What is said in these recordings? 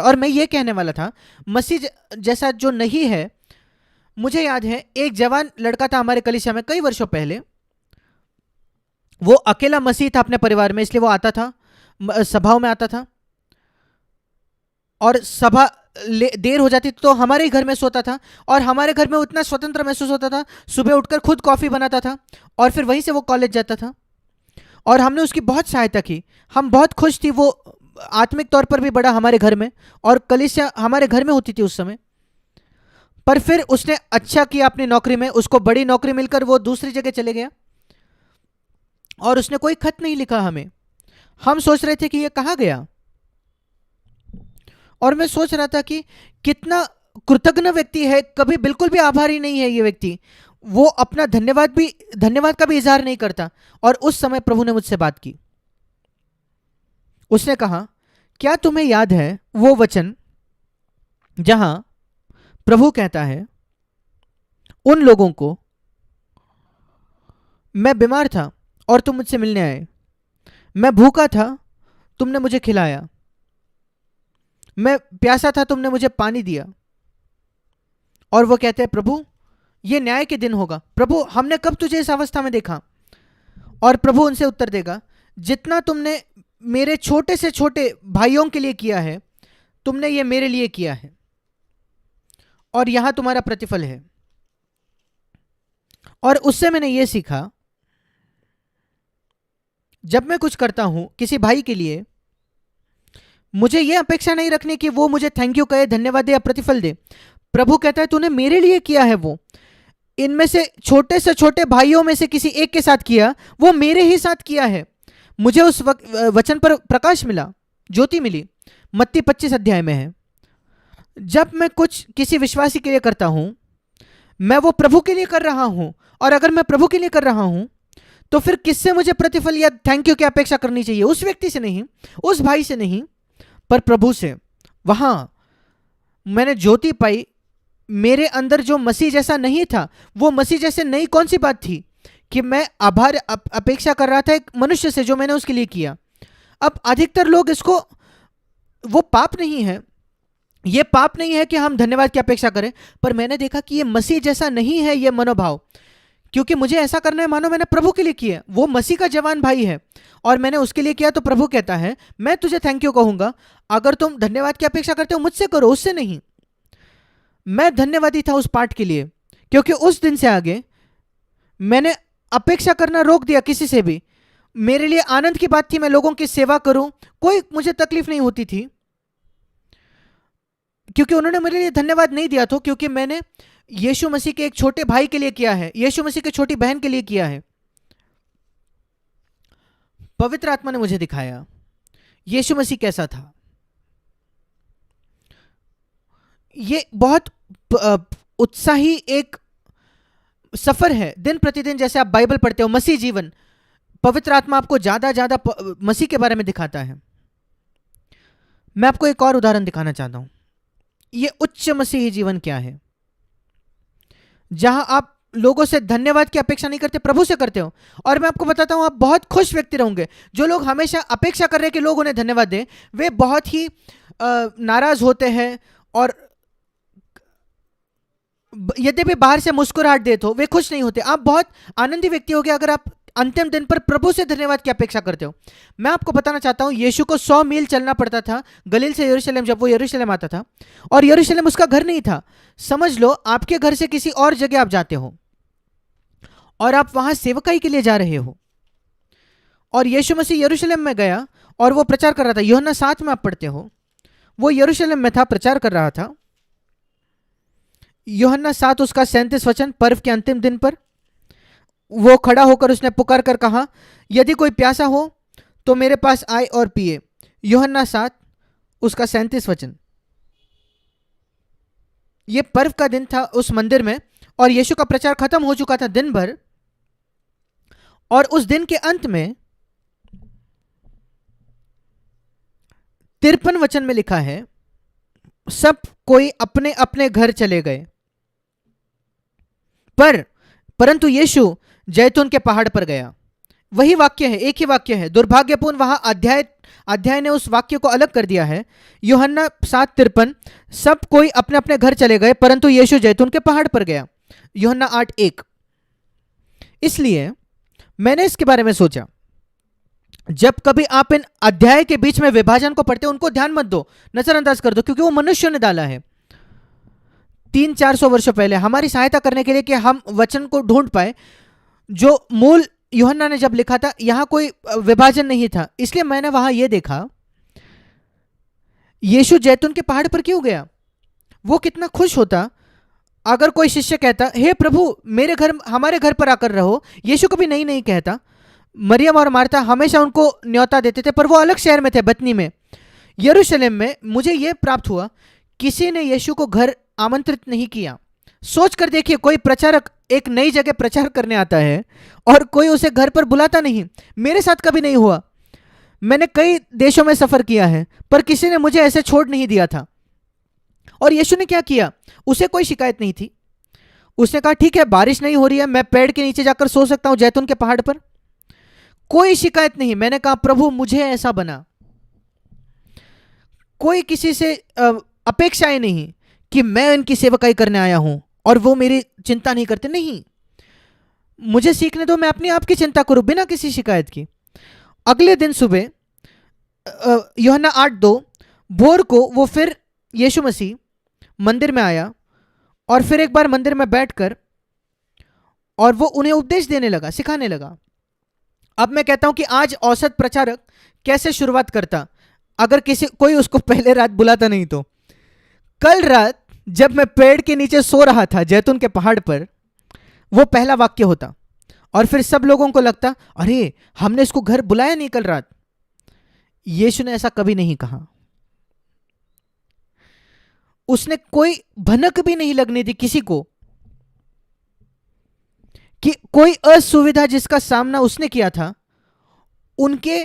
था। और मैं ये कहने वाला था, मसीह जैसा जो नहीं है, मुझे याद है एक जवान लड़का था हमारे कलीसिया में कई वर्षों पहले। वो अकेला मसीह था अपने परिवार में, इसलिए वो आता था, सभाओं में आता था, और सभा देर हो जाती तो हमारे ही घर में सोता था। और हमारे घर में उतना स्वतंत्र महसूस होता था, सुबह उठकर खुद कॉफ़ी बनाता था और फिर वहीं से वो कॉलेज जाता था। और हमने उसकी बहुत सहायता की, हम बहुत खुश थी। वो आत्मिक तौर पर भी बड़ा हमारे घर में, और कलीसिया हमारे घर में होती थी उस समय। पर फिर उसने अच्छा किया अपनी नौकरी में, उसको बड़ी नौकरी मिलकर वो दूसरी जगह चले गया, और उसने कोई खत नहीं लिखा हमें। हम सोच रहे थे कि ये कहाँ गया, और मैं सोच रहा था कि कितना कृतज्ञ व्यक्ति है, कभी बिल्कुल भी आभारी नहीं है ये व्यक्ति। वो अपना धन्यवाद का भी इजहार नहीं करता। और उस समय प्रभु ने मुझसे बात की। उसने कहा, क्या तुम्हें याद है वो वचन जहां प्रभु कहता है उन लोगों को, मैं बीमार था और तुम मुझसे मिलने आए, मैं भूखा था तुमने मुझे खिलाया, मैं प्यासा था तुमने मुझे पानी दिया। और वो कहते हैं, प्रभु ये न्याय के दिन होगा, प्रभु हमने कब तुझे इस अवस्था में देखा। और प्रभु उनसे उत्तर देगा, जितना तुमने मेरे छोटे से छोटे भाइयों के लिए किया है, तुमने ये मेरे लिए किया है, और यहां तुम्हारा प्रतिफल है। और उससे मैंने ये सीखा, जब मैं कुछ करता हूं किसी भाई के लिए, मुझे ये अपेक्षा नहीं रखनी कि वो मुझे थैंक यू कहे, धन्यवाद दे या प्रतिफल दे। प्रभु कहता है तूने मेरे लिए किया है, वो इनमें से छोटे भाइयों में से किसी एक के साथ किया, वो मेरे ही साथ किया है। मुझे उस वचन पर प्रकाश मिला, ज्योति मिली। मत्ती 25 अध्याय में है, जब मैं कुछ किसी विश्वासी के लिए करता हूं, मैं वो प्रभु के लिए कर रहा हूं। और अगर मैं प्रभु के लिए कर रहा हूं, तो फिर किससे मुझे प्रतिफल या थैंक यू की अपेक्षा करनी चाहिए? उस व्यक्ति से नहीं, उस भाई से नहीं, पर प्रभु से। वहां मैंने ज्योति पाई। मेरे अंदर जो मसीह जैसा नहीं था, वो मसीह जैसे नई कौन सी बात थी कि मैं आभार अपेक्षा कर रहा था एक मनुष्य से जो मैंने उसके लिए किया। अब अधिकतर लोग इसको, वो पाप नहीं है, ये पाप नहीं है कि हम धन्यवाद की अपेक्षा करें, पर मैंने देखा कि ये मसीह जैसा नहीं है ये मनोभाव। क्योंकि मुझे ऐसा करना है मानो मैंने प्रभु के लिए किया। वो मसीह का जवान भाई है और मैंने उसके लिए किया, तो प्रभु कहता है मैं तुझे थैंक यू कहूंगा, अगर तुम धन्यवाद की अपेक्षा करते हो मुझसे करो, उससे नहीं। मैं धन्यवादी था उस पाठ के लिए, क्योंकि उस दिन से आगे मैंने अपेक्षा करना रोक दिया किसी से भी। मेरे लिए आनंद की बात थी मैं लोगों की सेवा करूं, कोई मुझे तकलीफ नहीं होती थी, क्योंकि उन्होंने मेरे लिए धन्यवाद नहीं दिया था, क्योंकि मैंने यीशु मसीह के एक छोटे भाई के लिए किया है, यीशु मसीह की छोटी बहन के लिए किया है। पवित्र आत्मा ने मुझे दिखाया यीशु मसीह कैसा था। ये बहुत उत्साही एक सफर है, दिन प्रतिदिन जैसे आप बाइबल पढ़ते हो, मसीह जीवन, पवित्र आत्मा आपको ज्यादा ज्यादा मसीह के बारे में दिखाता है। मैं आपको एक और उदाहरण दिखाना चाहता हूं। ये उच्च मसीही जीवन क्या है, जहां आप लोगों से धन्यवाद की अपेक्षा नहीं करते, प्रभु से करते हो। और मैं आपको बताता हूं, आप बहुत खुश व्यक्ति रहोगे। जो लोग हमेशा अपेक्षा कर रहे हैं कि लोग उन्हें धन्यवाद दें, वे बहुत ही नाराज होते हैं, और यद्यपि बाहर से मुस्कुराहट दे तो वे खुश नहीं होते। आप बहुत आनंदी व्यक्ति होगे अगर आप अंतिम दिन पर प्रभु से धन्यवाद की अपेक्षा करते हो। मैं आपको बताना चाहता हूं, यीशु को 100 मील चलना पड़ता था गलील से यरूशलेम, जब वो यरूशलेम आता था, और यरूशलेम उसका घर नहीं था। समझ लो आपके घर से किसी और जगह आप जाते हो और आप वहां सेवकाई के लिए जा रहे हो, और यीशु मसीह यरूशलेम में गया और वो प्रचार कर रहा था। यूहन्ना 7 में आप पढ़ते हो, वो यरूशलेम में था, प्रचार कर रहा था। यूहन्ना 7 उसका 37 वचन, पर्व के अंतिम दिन पर वो खड़ा होकर उसने पुकार कर कहा, यदि कोई प्यासा हो तो मेरे पास आए और पिए। यूहन्ना 7 उसका 37 वचन। ये पर्व का दिन था उस मंदिर में, और यीशु का प्रचार खत्म हो चुका था दिन भर। और उस दिन के अंत में 53 वचन में लिखा है, सब कोई अपने अपने घर चले गए, परंतु यीशु जैतून के पहाड़ पर गया। वही वाक्य है, एक ही वाक्य है। दुर्भाग्यपूर्ण वहां अध्याय ने उस वाक्य को अलग कर दिया है। यूहन्ना 7:53, सब कोई अपने अपने घर चले गए परंतु यीशु जैतून के पहाड़ पर गया। यूहन्ना 8:1। इसलिए मैंने इसके बारे में सोचा, जब कभी आप इन अध्याय के बीच में विभाजन को पढ़ते हो, उनको ध्यान मत दो, नजरअंदाज कर दो, क्योंकि वो मनुष्य ने डाला है 300-400 वर्षों पहले हमारी सहायता करने के लिए कि हम वचन को ढूंढ पाए। जो मूल यूहन्ना ने जब लिखा था, यहां कोई विभाजन नहीं था। इसलिए मैंने वहां यह देखा, यीशु जैतून के पहाड़ पर क्यों गया? वो कितना खुश होता अगर कोई शिष्य कहता, हे प्रभु मेरे घर, हमारे घर पर आकर रहो। यीशु कभी नहीं नहीं कहता। मरियम और मार्था हमेशा उनको न्योता देते थे, पर वो अलग शहर में थे, बतनी में। यरूशलेम में मुझे यह प्राप्त हुआ, किसी ने यीशु को घर आमंत्रित नहीं किया। सोच कर देखिए, कोई प्रचारक एक नई जगह प्रचार करने आता है और कोई उसे घर पर बुलाता नहीं। मेरे साथ कभी नहीं हुआ। मैंने कई देशों में सफर किया है, पर किसी ने मुझे ऐसे छोड़ नहीं दिया था। और यीशु ने क्या किया? उसे कोई शिकायत नहीं थी। उसने कहा, ठीक है, बारिश नहीं हो रही है, मैं पेड़ के नीचे जाकर सो सकता हूं जैतून के पहाड़ पर। कोई शिकायत नहीं। मैंने कहा, प्रभु मुझे ऐसा बना। कोई किसी से अपेक्षाएं नहीं कि मैं इनकी सेवकाई करने आया हूं और वो मेरी चिंता नहीं करते। नहीं, मुझे सीखने दो, मैं अपनी आप की चिंता करूं बिना किसी शिकायत की। अगले दिन सुबह यूहन्ना 8:2, भोर को वो फिर यीशु मसीह मंदिर में आया और फिर एक बार मंदिर में बैठकर और वो उन्हें उपदेश देने लगा, सिखाने लगा। अब मैं कहता हूं कि आज औसत प्रचारक कैसे शुरुआत करता अगर कोई उसको पहले रात बुलाता नहीं तो। कल रात जब मैं पेड़ के नीचे सो रहा था जैतून के पहाड़ पर, वो पहला वाक्य होता और फिर सब लोगों को लगता, अरे हमने इसको घर बुलाया नहीं कल रात। यीशु ने ऐसा कभी नहीं कहा। उसने कोई भनक भी नहीं लगने दी किसी को कि कोई असुविधा जिसका सामना उसने किया था उनके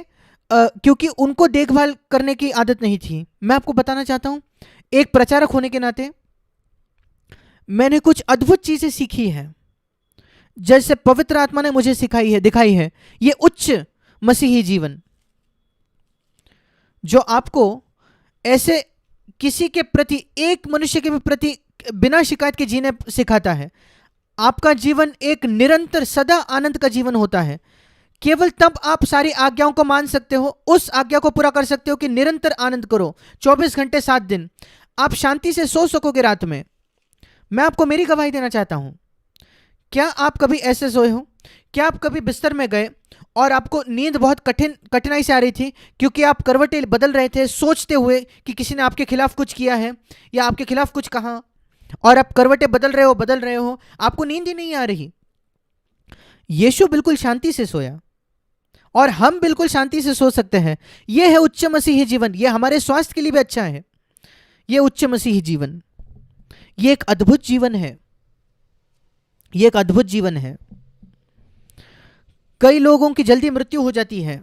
क्योंकि उनको देखभाल करने की आदत नहीं थी। मैं आपको बताना चाहता हूं, एक प्रचारक होने के नाते मैंने कुछ अद्भुत चीजें सीखी है, जैसे पवित्र आत्मा ने मुझे सिखाई है, दिखाई है। ये उच्च मसीही जीवन जो आपको ऐसे किसी के प्रति, एक मनुष्य के प्रति बिना शिकायत के जीने सिखाता है। आपका जीवन एक निरंतर सदा आनंद का जीवन होता है। केवल तब आप सारी आज्ञाओं को मान सकते हो, उस आज्ञा को पूरा कर सकते हो कि निरंतर आनंद करो 24 घंटे 7 दिन। आप शांति से सो सकोगे रात में। मैं आपको मेरी गवाही देना चाहता हूं। क्या आप कभी ऐसे सोए हो? क्या आप कभी बिस्तर में गए और आपको नींद बहुत कठिनाई से आ रही थी क्योंकि आप करवटें बदल रहे थे सोचते हुए कि किसी ने आपके खिलाफ कुछ किया है या आपके खिलाफ कुछ कहा, और आप करवटें बदल रहे हो, आपको नींद ही नहीं आ रही? यीशु बिल्कुल शांति से सोया और हम बिल्कुल शांति से सो सकते हैं। यह है उच्च मसीही जीवन। यह हमारे स्वास्थ्य के लिए भी अच्छा है। यह उच्च मसीही जीवन, यह एक अद्भुत जीवन है। यह एक अद्भुत जीवन है। कई लोगों की जल्दी मृत्यु हो जाती है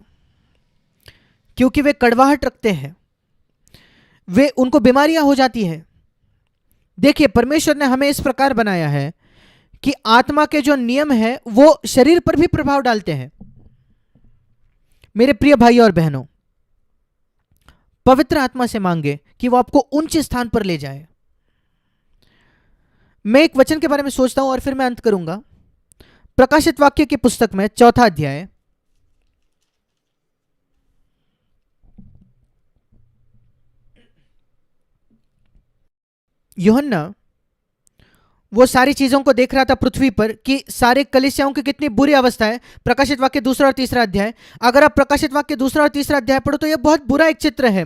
क्योंकि वे कड़वाहट रखते हैं, उनको बीमारियां हो जाती है। देखिए, परमेश्वर ने हमें इस प्रकार बनाया है कि आत्मा के जो नियम है वो शरीर पर भी प्रभाव डालते हैं। मेरे प्रिय भाई और बहनों, पवित्र आत्मा से मांगे कि वो आपको ऊंचे स्थान पर ले जाए। मैं एक वचन के बारे में सोचता हूं और फिर मैं अंत करूंगा। प्रकाशित वाक्य की पुस्तक में 4 अध्याय, यूहन्ना वो सारी चीजों को देख रहा था पृथ्वी पर कि सारे कलीसियाओं की कितनी बुरी अवस्था है। प्रकाशित वाक्य 2 और 3 अध्याय, अगर आप प्रकाशित वाक्य 2 और 3 अध्याय पढ़ो तो यह बहुत बुरा एक चित्र है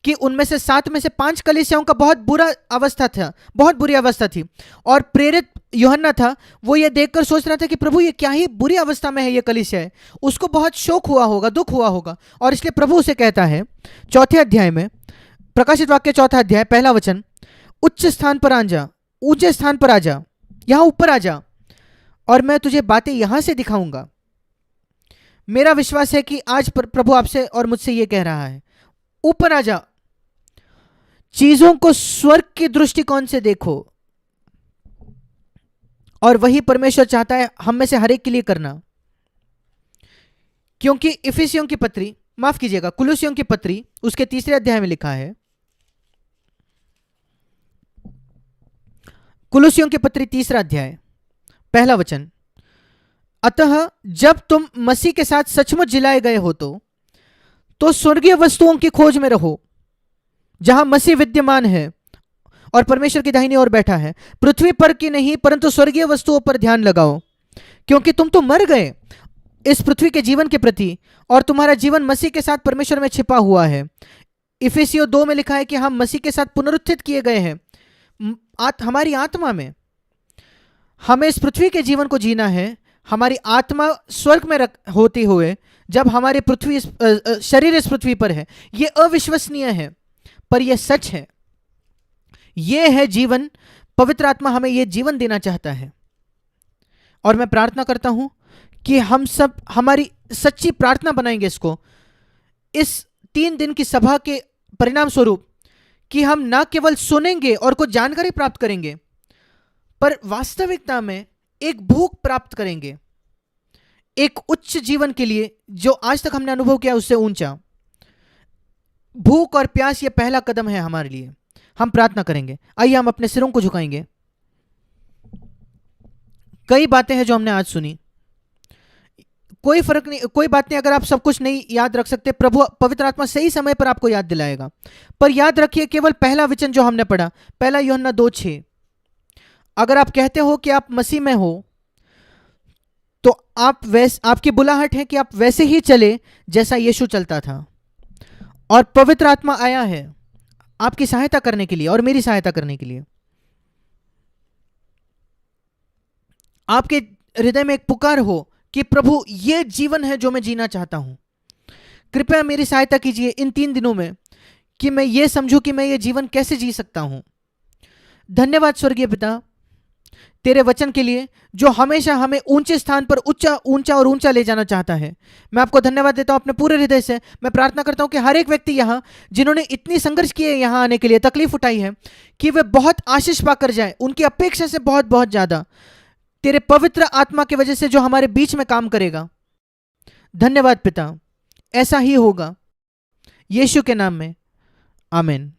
कि उनमें से 7 में से 5 कलीसियाओं का बहुत बुरा अवस्था था, बहुत बुरी अवस्था थी। और प्रेरित यूहन्ना था, वो ये देखकर सोच रहा था कि प्रभु ये क्या ही बुरी अवस्था में है ये कलीसिया है। उसको बहुत शोक हुआ होगा, दुख हुआ होगा, और इसलिए प्रभु उसे कहता है 4 अध्याय में, प्रकाशित वाक्य 4 अध्याय 1 वचन, उच्च स्थान पर आ जा, ऊंचे स्थान पर आ जा, यहां ऊपर आ जा और मैं तुझे बातें यहां से दिखाऊंगा। मेरा विश्वास है कि आज प्रभु आपसे और मुझसे यह कह रहा है, ऊपर आ जा, चीजों को स्वर्ग की दृष्टिकोण से देखो। और वही परमेश्वर चाहता है हम में से हर एक के लिए करना। क्योंकि इफिसियों की पत्री, माफ कीजिएगा, कुलुसियों की पत्री उसके 3 अध्याय में लिखा है, कुलुसियों की पत्री 3 अध्याय 1 वचन, अतः जब तुम मसीह के साथ सचमुच जिलाए गए हो तो स्वर्गीय वस्तुओं की खोज में रहो, जहां मसीह विद्यमान है और परमेश्वर की दाहिनी ओर बैठा है। पृथ्वी पर की नहीं परंतु स्वर्गीय वस्तुओं पर ध्यान लगाओ, क्योंकि तुम तो मर गए इस पृथ्वी के जीवन के प्रति, और तुम्हारा जीवन मसीह के साथ परमेश्वर में छिपा हुआ है। इफिसियों 2 में लिखा है कि हम मसीह के साथ पुनरुत्थित किए गए हैं हमारी आत्मा में। हमें इस पृथ्वी के जीवन को जीना है, हमारी आत्मा स्वर्ग में होती हुए जब हमारी पृथ्वी शरीर इस पृथ्वी पर है। यह अविश्वसनीय है पर यह सच है, यह है जीवन। पवित्र आत्मा हमें यह जीवन देना चाहता है, और मैं प्रार्थना करता हूं कि हम सब हमारी सच्ची प्रार्थना बनाएंगे इसको, इस 3 दिन की सभा के परिणाम स्वरूप, कि हम ना केवल सुनेंगे और कुछ जानकारी प्राप्त करेंगे, पर वास्तविकता में एक भूख प्राप्त करेंगे, एक उच्च जीवन के लिए जो आज तक हमने अनुभव किया उससे ऊंचा। भूख और प्यास, यह पहला कदम है हमारे लिए। हम प्रार्थना करेंगे। आइए हम अपने सिरों को झुकाएंगे। कई बातें हैं जो हमने आज सुनी, कोई फर्क नहीं, कोई बात नहीं। अगर आप सब कुछ नहीं याद रख सकते, प्रभु पवित्र आत्मा सही समय पर आपको याद दिलाएगा। पर याद रखिए, केवल पहला वचन जो हमने पढ़ा, 1 यूहन्ना 2:6, अगर आप कहते हो कि आप मसीह में हो तो आपकी बुलाहट है कि आप वैसे ही चले जैसा यीशु चलता था। और पवित्र आत्मा आया है आपकी सहायता करने के लिए और मेरी सहायता करने के लिए। आपके हृदय में एक पुकार हो कि प्रभु, यह जीवन है जो मैं जीना चाहता हूं, कृपया मेरी सहायता कीजिए इन 3 दिनों में कि मैं ये समझूं कि मैं ये जीवन कैसे जी सकता हूं। धन्यवाद स्वर्गीय पिता तेरे वचन के लिए, जो हमेशा हमें ऊंचे स्थान पर ऊंचा और ऊंचा ले जाना चाहता है। मैं आपको धन्यवाद देता हूं अपने पूरे हृदय से। मैं प्रार्थना करता हूं कि हर एक व्यक्ति यहाँ, जिन्होंने इतनी संघर्ष किए यहाँ आने के लिए, तकलीफ उठाई है, कि वे बहुत आशीष पाकर जाए, उनकी अपेक्षा से बहुत बहुत ज्यादा, तेरे पवित्र आत्मा की वजह से जो हमारे बीच में काम करेगा। धन्यवाद पिता, ऐसा ही होगा, यीशु के नाम में, आमीन।